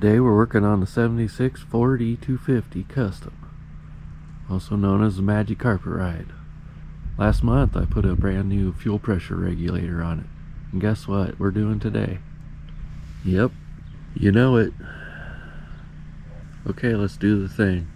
Today we're working on the 76 Ford E250 Custom, also known as the Magic Carpet Ride. Last month I put a brand new fuel pressure regulator on it, and guess what we're doing today? Yep, you know it. Okay, let's do the thing.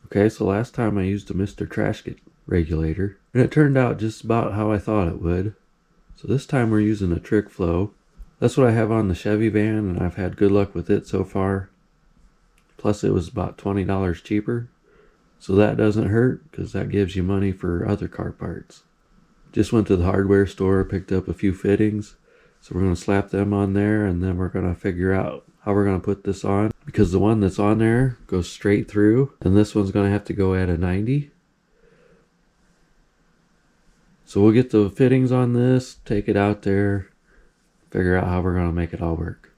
Okay, so last time I used a Mister Gasket regulator, and it turned out just about how I thought it would. So this time we're using a trick flow. That's what I have on the Chevy van, and I've had good luck with it so far. Plus it was about $20 cheaper. So that doesn't hurt, because that gives you money for other car parts. Just went to the hardware store, picked up a few fittings. So we're going to slap them on there, and then we're going to figure out how we're going to put this on, because the one that's on there goes straight through, and this one's going to have to go at a 90. So we'll get the fittings on this, take it out there, figure out how we're going to make it all work.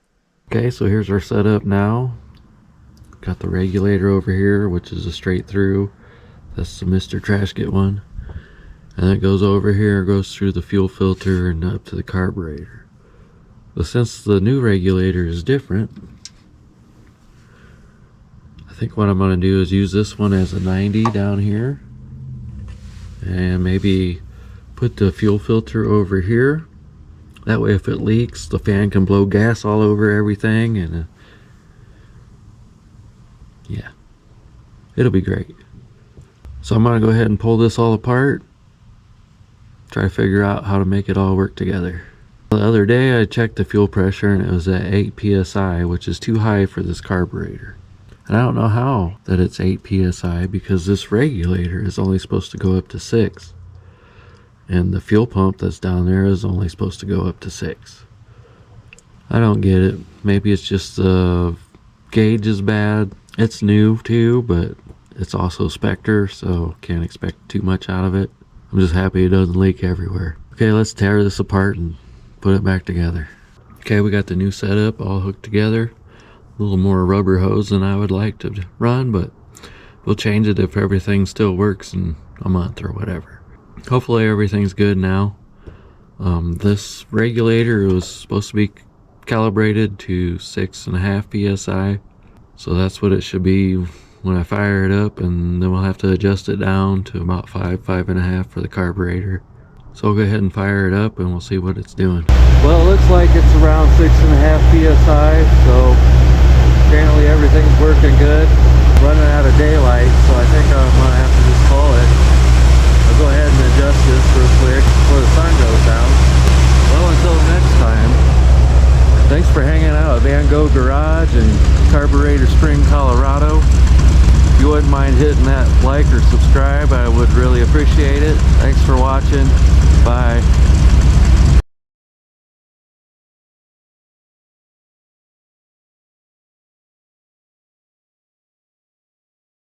Okay, so here's our setup now. Got the regulator over here, which is a straight through. That's the Mister Gasket one. And it goes over here, goes through the fuel filter and up to the carburetor. But since the new regulator is different, I think what I'm going to do is use this one as a 90 down here, and maybe put the fuel filter over here. That way if it leaks, the fan can blow gas all over everything, and yeah, it'll be great. So I'm going to go ahead and pull this all apart, try to figure out how to make it all work together. The other day I checked the fuel pressure and it was at 8 psi, which is too high for this carburetor. And I don't know how that it's 8 psi, because this regulator is only supposed to go up to 6. And the fuel pump that's down there is only supposed to go up to 6. I don't get it. Maybe it's just the gauge is bad. It's new too, but it's also Spectre, so can't expect too much out of it. I'm just happy it doesn't leak everywhere. Okay, let's tear this apart and put it back together. Okay, we got the new setup all hooked together. A little more rubber hose than I would like to run, but we'll change it if everything still works in a month or whatever. Hopefully everything's good now. This regulator was supposed to be calibrated to 6.5 psi, so that's what it should be when I fire it up, and then we'll have to adjust it down to about 5.5 for the carburetor. So I'll go ahead and fire it up and we'll see what it's doing. Well, it looks like it's around 6.5 psi, so apparently everything's working good. Running out of daylight, so I think I'm gonna have to just call it. I'll go ahead and adjust this real quick before the sun goes down. Well, until next time, thanks for hanging out at Van Gogh Garage in Carburetor Spring, Colorado. If you wouldn't mind hitting that like or subscribe, I would really appreciate it. Thanks for watching. Bye.